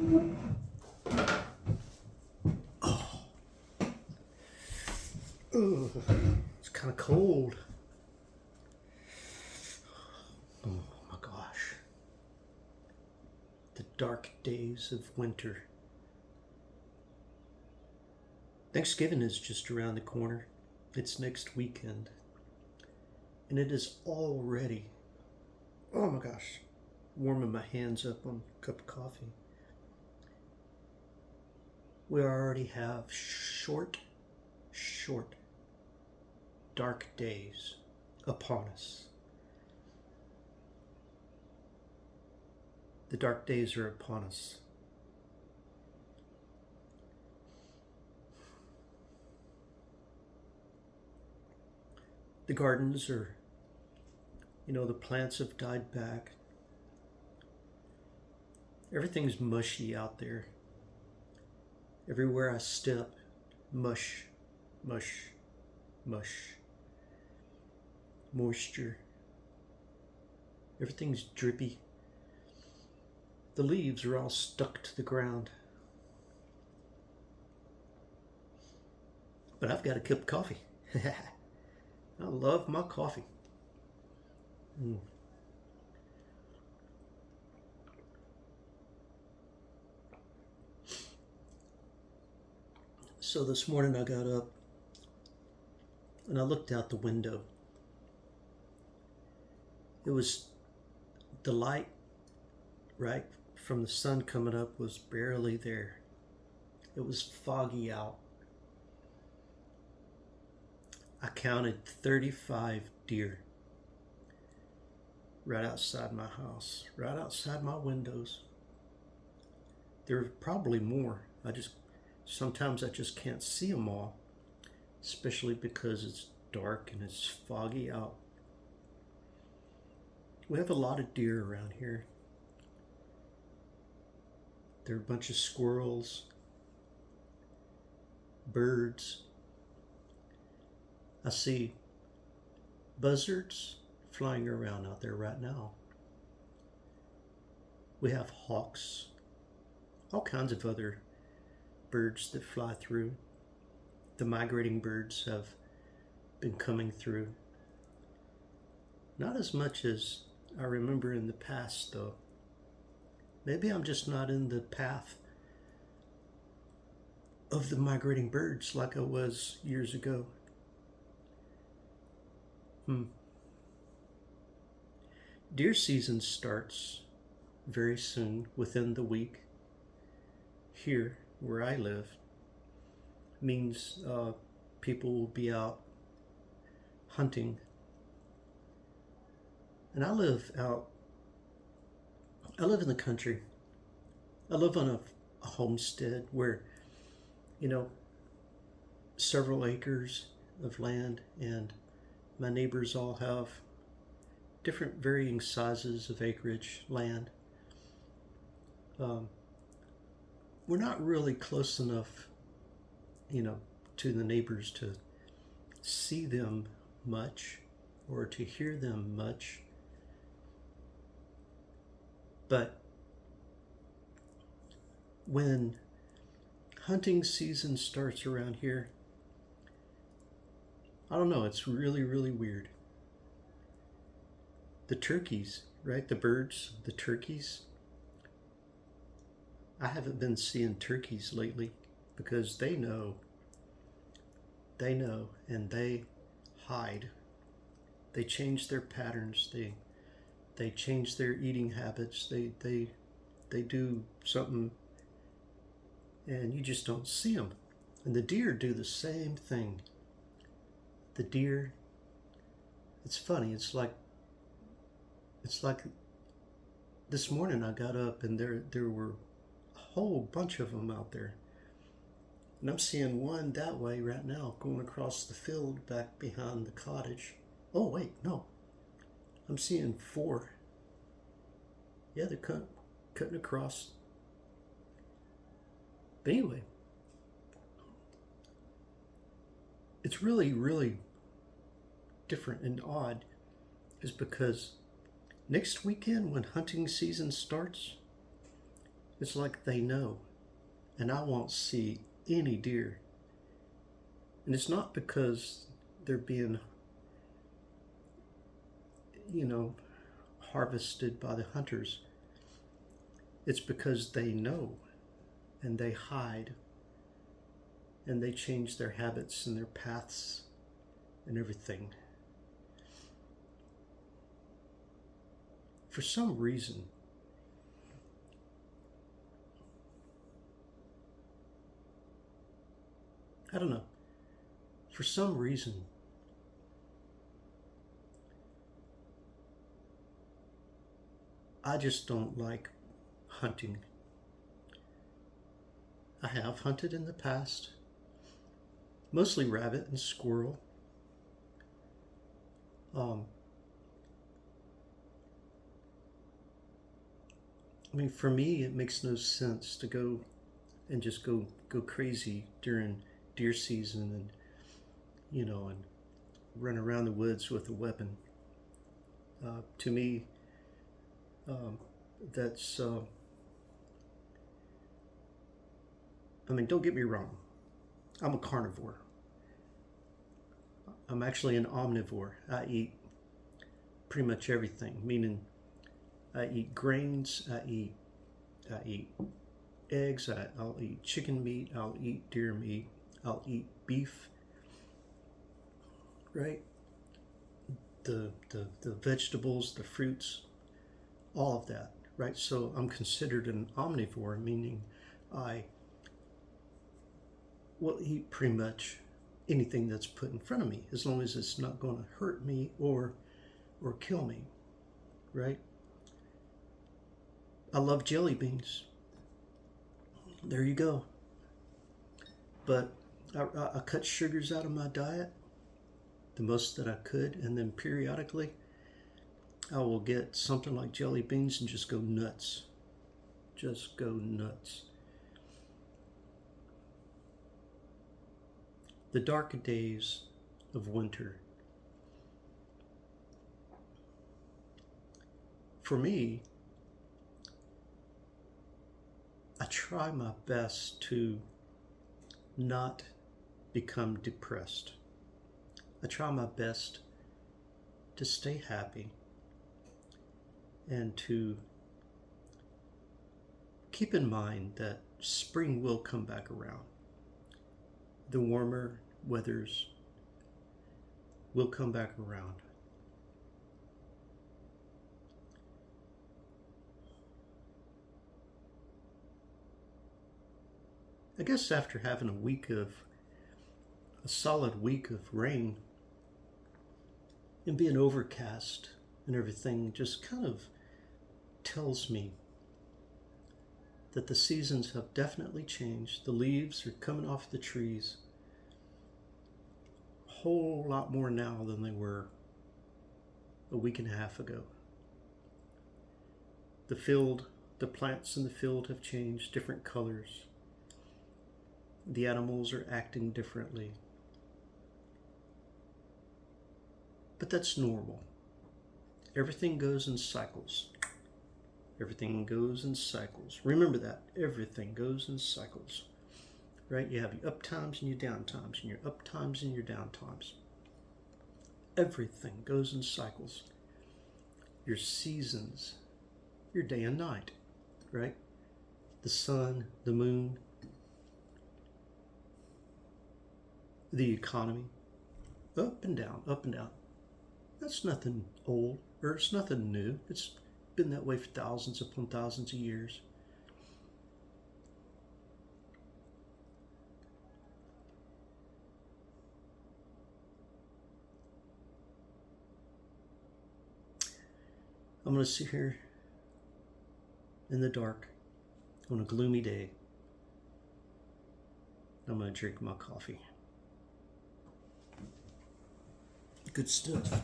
Ugh, it's kind of cold. Oh my gosh. The dark days of winter. Thanksgiving is just around the corner. It's next weekend. And it is already, oh my gosh, warming my hands up on a cup of coffee. We already have short, dark days upon us. The dark days are upon us. The gardens are, the plants have died back. Everything's mushy out there. Everywhere I step, mush, mush, mush. Moisture. Everything's drippy. The leaves are all stuck to the ground. But I've got a cup of coffee. I love my coffee. So this morning I got up and I looked out the window. It was the light, right, from the sun coming up was barely there. It was foggy out. I counted 35 deer right outside my house, right outside my windows. There are probably more. Sometimes I just can't see them all, especially because it's dark and it's foggy out. We have a lot of deer around here. There are a bunch of squirrels, birds. I see buzzards flying around out there right now. We have hawks, all kinds of other birds that fly through. The migrating birds have been coming through. Not as much as I remember in the past, though. Maybe I'm just not in the path of the migrating birds like I was years ago. Deer season starts very soon, within the week. Here, where I live, means people will be out hunting. And I live in the country. I live on a homestead where, several acres of land, and my neighbors all have different varying sizes of acreage land. We're not really close enough, to the neighbors to see them much or to hear them much. But when hunting season starts around here, I don't know, it's really, really weird. The turkeys, right? The birds, the turkeys. I haven't been seeing turkeys lately because they know, and they hide. They change their patterns. They change their eating habits. They do something, and you just don't see them. And the deer do the same thing. The deer, it's funny. It's like this morning I got up and there were a whole bunch of them out there. And I'm seeing one that way right now going across the field back behind the cottage. Oh, wait, no. I'm seeing 4. Yeah, they're cutting across. But anyway, it's really, really different and odd is because next weekend when hunting season starts, It's like they know, and I won't see any deer. And it's not because they're being, you know, harvested by the hunters. It's because they know, and they hide, and they change their habits and their paths and everything. For some reason, I don't know, for some reason, I just don't like hunting. I have hunted in the past, mostly rabbit and squirrel. Um, I mean, for me, it makes no sense to go and just go crazy during deer season and and run around the woods with a weapon. To me, that's. I mean, don't get me wrong. I'm a carnivore. I'm actually an omnivore. I eat pretty much everything, meaning I eat grains. I eat eggs. I'll eat chicken meat. I'll eat deer meat. I'll eat beef. Right? The vegetables, the fruits, all of that. Right? So I'm considered an omnivore, meaning I will eat pretty much anything that's put in front of me, as long as it's not going to hurt me or kill me. Right? I love jelly beans. There you go. But I cut sugars out of my diet the most that I could, and then periodically I will get something like jelly beans and just go nuts. Just go nuts. The dark days of winter. For me, I try my best to not become depressed. I try my best to stay happy and to keep in mind that spring will come back around. The warmer weathers will come back around. I guess after having a solid week of rain and being overcast and everything, just kind of tells me that the seasons have definitely changed. The leaves are coming off the trees a whole lot more now than they were a week and a half ago. The plants in the field have changed, different colors. The animals are acting differently. But that's normal. Everything goes in cycles. Everything goes in cycles. Remember that. Everything goes in cycles. Right? You have your up times and your down times, and your up times and your down times. Everything goes in cycles. Your seasons, your day and night, right? The sun, the moon, the economy, up and down, up and down. That's nothing old, or it's nothing new. It's been that way for thousands upon thousands of years. I'm going to sit here in the dark on a gloomy day. I'm going to drink my coffee. Good stuff.